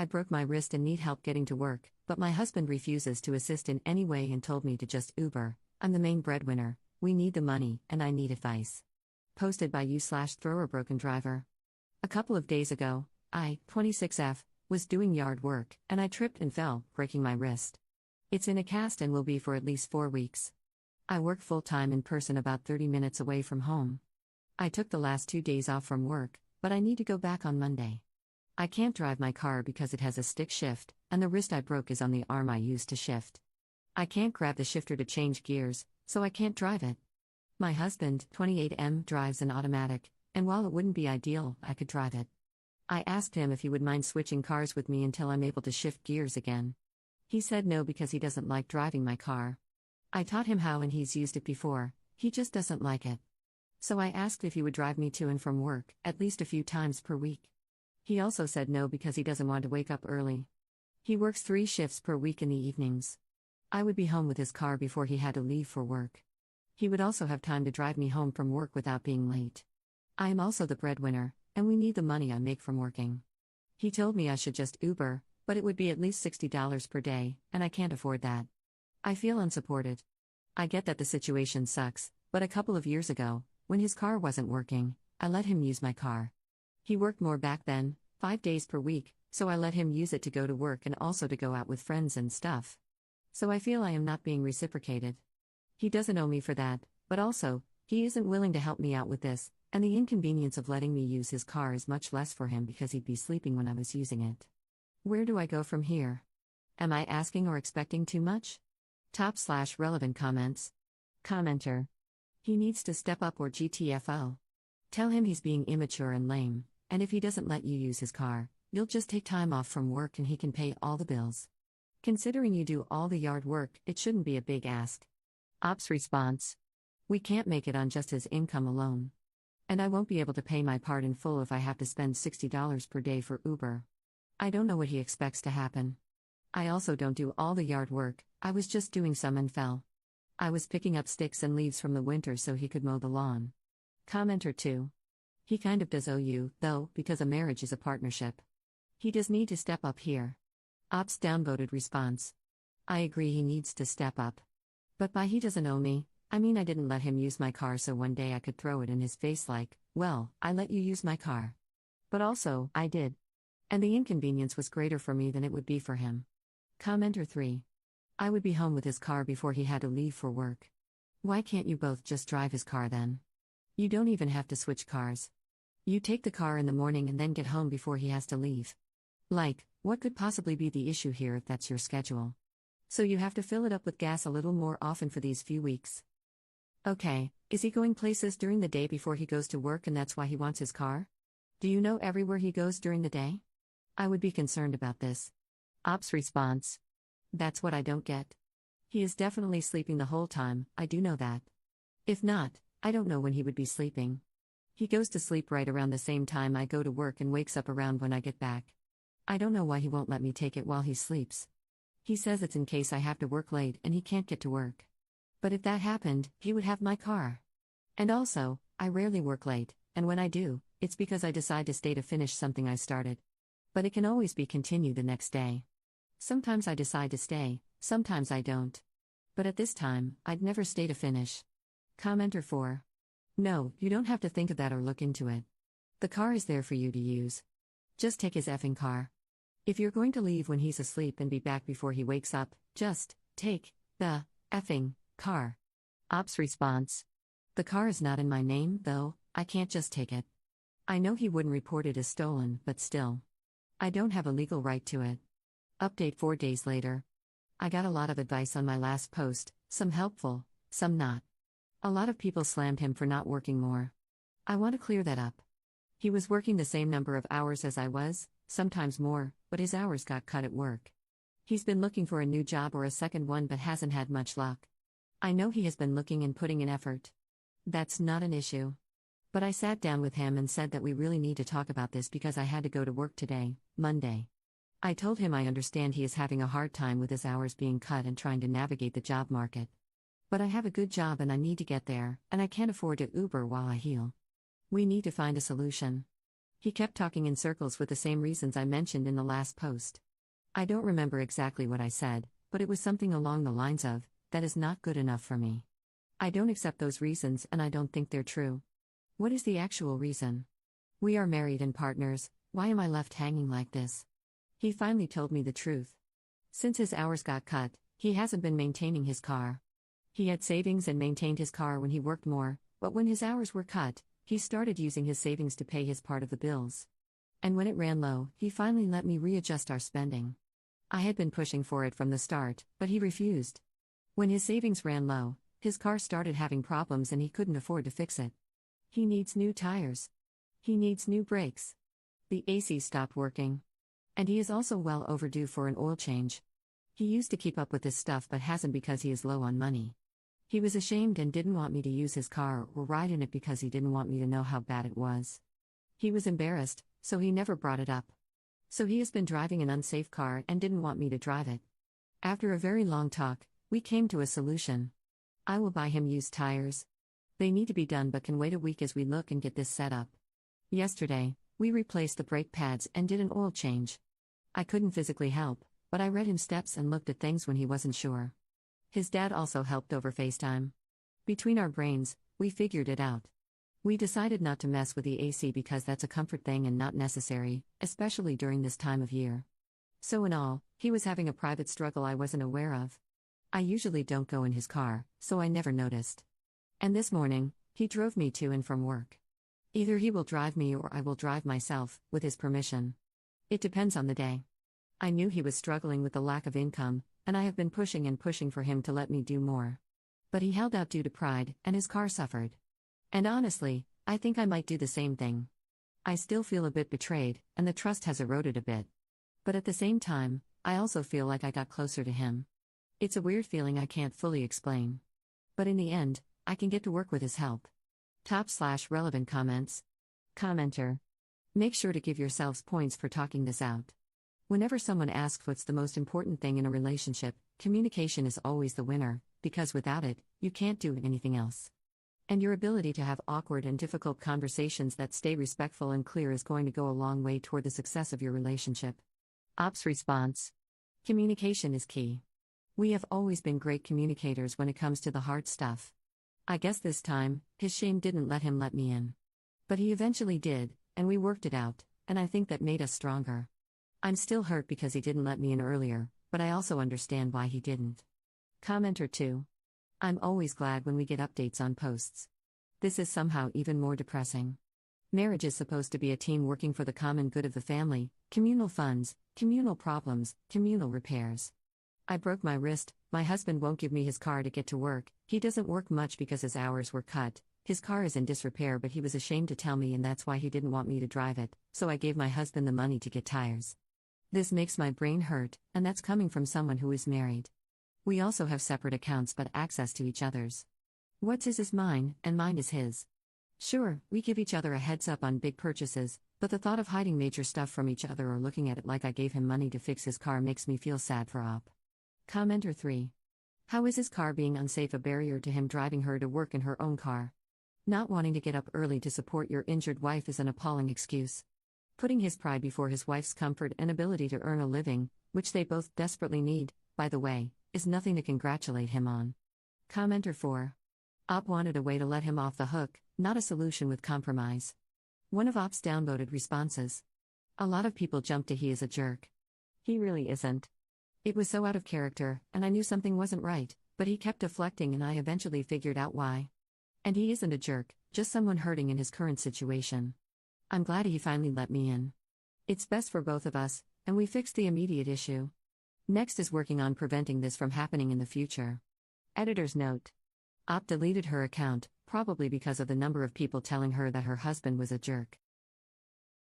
I broke my wrist and need help getting to work, but my husband refuses to assist in any way and told me to just Uber. I'm the main breadwinner, we need the money, and I need advice. Posted by you/thrower broken driver. A couple of days ago, I, 26F, was doing yard work, and I tripped and fell, breaking my wrist. It's in a cast and will be for at least 4 weeks. I work full-time in person about 30 minutes away from home. I took the last 2 days off from work, but I need to go back on Monday. I can't drive my car because it has a stick shift, and the wrist I broke is on the arm I use to shift. I can't grab the shifter to change gears, so I can't drive it. My husband, 28M, drives an automatic, and while it wouldn't be ideal, I could drive it. I asked him if he would mind switching cars with me until I'm able to shift gears again. He said no because he doesn't like driving my car. I taught him how and he's used it before, he just doesn't like it. So I asked if he would drive me to and from work, at least a few times per week. He also said no because he doesn't want to wake up early. He works 3 shifts per week in the evenings. I would be home with his car before he had to leave for work. He would also have time to drive me home from work without being late. I am also the breadwinner, and we need the money I make from working. He told me I should just Uber, but it would be at least $60 per day, and I can't afford that. I feel unsupported. I get that the situation sucks, but a couple of years ago, when his car wasn't working, I let him use my car. He worked more back then, 5 days per week, so I let him use it to go to work and also to go out with friends and stuff. So I feel I am not being reciprocated. He doesn't owe me for that, but also, he isn't willing to help me out with this, and the inconvenience of letting me use his car is much less for him because he'd be sleeping when I was using it. Where do I go from here? Am I asking or expecting too much? Top/relevant comments. Commenter. He needs to step up or GTFO. Tell him he's being immature and lame, and if he doesn't let you use his car, you'll just take time off from work and he can pay all the bills. Considering you do all the yard work, it shouldn't be a big ask. Ops response. We can't make it on just his income alone. And I won't be able to pay my part in full if I have to spend $60 per day for Uber. I don't know what he expects to happen. I also don't do all the yard work, I was just doing some and fell. I was picking up sticks and leaves from the winter so he could mow the lawn. Commenter 2. He kind of does owe you, though, because a marriage is a partnership. He does need to step up here. Ops downvoted response. I agree he needs to step up. But by he doesn't owe me, I mean I didn't let him use my car so one day I could throw it in his face like, well, I let you use my car. But also, I did. And the inconvenience was greater for me than it would be for him. Commenter 3. I would be home with his car before he had to leave for work. Why can't you both just drive his car then? You don't even have to switch cars. You take the car in the morning and then get home before he has to leave. Like, what could possibly be the issue here if that's your schedule? So you have to fill it up with gas a little more often for these few weeks. Okay, is he going places during the day before he goes to work and that's why he wants his car? Do you know everywhere he goes during the day? I would be concerned about this. Ops response. That's what I don't get. He is definitely sleeping the whole time, I do know that. If not, I don't know when he would be sleeping. He goes to sleep right around the same time I go to work and wakes up around when I get back. I don't know why he won't let me take it while he sleeps. He says it's in case I have to work late and he can't get to work. But if that happened, he would have my car. And also, I rarely work late, and when I do, it's because I decide to stay to finish something I started. But it can always be continued the next day. Sometimes I decide to stay, sometimes I don't. But at this time, I'd never stay to finish. Commenter 4. No, you don't have to think of that or look into it. The car is there for you to use. Just take his effing car. If you're going to leave when he's asleep and be back before he wakes up, just take the effing car. Ops response. The car is not in my name, though, I can't just take it. I know he wouldn't report it as stolen, but still. I don't have a legal right to it. Update 4 days later. I got a lot of advice on my last post, some helpful, some not. A lot of people slammed him for not working more. I want to clear that up. He was working the same number of hours as I was, sometimes more, but his hours got cut at work. He's been looking for a new job or a second one but hasn't had much luck. I know he has been looking and putting in effort. That's not an issue. But I sat down with him and said that we really need to talk about this because I had to go to work today, Monday. I told him I understand he is having a hard time with his hours being cut and trying to navigate the job market. But I have a good job and I need to get there, and I can't afford to Uber while I heal. We need to find a solution. He kept talking in circles with the same reasons I mentioned in the last post. I don't remember exactly what I said, but it was something along the lines of, "That is not good enough for me. I don't accept those reasons and I don't think they're true." What is the actual reason? We are married and partners, why am I left hanging like this? He finally told me the truth. Since his hours got cut, he hasn't been maintaining his car. He had savings and maintained his car when he worked more, but when his hours were cut, he started using his savings to pay his part of the bills. And when it ran low, he finally let me readjust our spending. I had been pushing for it from the start, but he refused. When his savings ran low, his car started having problems and he couldn't afford to fix it. He needs new tires. He needs new brakes. The AC stopped working. And he is also well overdue for an oil change. He used to keep up with this stuff but hasn't because he is low on money. He was ashamed and didn't want me to use his car or ride in it because he didn't want me to know how bad it was. He was embarrassed, so he never brought it up. So he has been driving an unsafe car and didn't want me to drive it. After a very long talk, we came to a solution. I will buy him used tires. They need to be done but can wait a week as we look and get this set up. Yesterday, we replaced the brake pads and did an oil change. I couldn't physically help, but I read him steps and looked at things when he wasn't sure. His dad also helped over FaceTime. Between our brains, we figured it out. We decided not to mess with the AC because that's a comfort thing and not necessary, especially during this time of year. So in all, he was having a private struggle I wasn't aware of. I usually don't go in his car, so I never noticed. And this morning, he drove me to and from work. Either he will drive me or I will drive myself, with his permission. It depends on the day. I knew he was struggling with the lack of income, and I have been pushing and pushing for him to let me do more. But he held out due to pride, and his car suffered. And honestly, I think I might do the same thing. I still feel a bit betrayed, and the trust has eroded a bit. But at the same time, I also feel like I got closer to him. It's a weird feeling I can't fully explain. But in the end, I can get to work with his help. Top/relevant comments. Commenter. Make sure to give yourselves points for talking this out. Whenever someone asks what's the most important thing in a relationship, communication is always the winner, because without it, you can't do anything else. And your ability to have awkward and difficult conversations that stay respectful and clear is going to go a long way toward the success of your relationship. Ops response. Communication is key. We have always been great communicators when it comes to the hard stuff. I guess this time, his shame didn't let him let me in. But he eventually did, and we worked it out, and I think that made us stronger. I'm still hurt because he didn't let me in earlier, but I also understand why he didn't. Commenter 2. I'm always glad when we get updates on posts. This is somehow even more depressing. Marriage is supposed to be a team working for the common good of the family, communal funds, communal problems, communal repairs. I broke my wrist, my husband won't give me his car to get to work, he doesn't work much because his hours were cut, his car is in disrepair but he was ashamed to tell me and that's why he didn't want me to drive it, so I gave my husband the money to get tires. This makes my brain hurt, and that's coming from someone who is married. We also have separate accounts but access to each other's. What's his is mine, and mine is his. Sure, we give each other a heads up on big purchases, but the thought of hiding major stuff from each other or looking at it like I gave him money to fix his car makes me feel sad for Op. Commenter 3. How is his car being unsafe a barrier to him driving her to work in her own car? Not wanting to get up early to support your injured wife is an appalling excuse. Putting his pride before his wife's comfort and ability to earn a living, which they both desperately need, by the way, is nothing to congratulate him on. Commenter 4. Op wanted a way to let him off the hook, not a solution with compromise. One of Op's downvoted responses. A lot of people jump to he is a jerk. He really isn't. It was so out of character, and I knew something wasn't right, but he kept deflecting and I eventually figured out why. And he isn't a jerk, just someone hurting in his current situation. I'm glad he finally let me in. It's best for both of us, and we fixed the immediate issue. Next is working on preventing this from happening in the future. Editor's note. Op deleted her account, probably because of the number of people telling her that her husband was a jerk.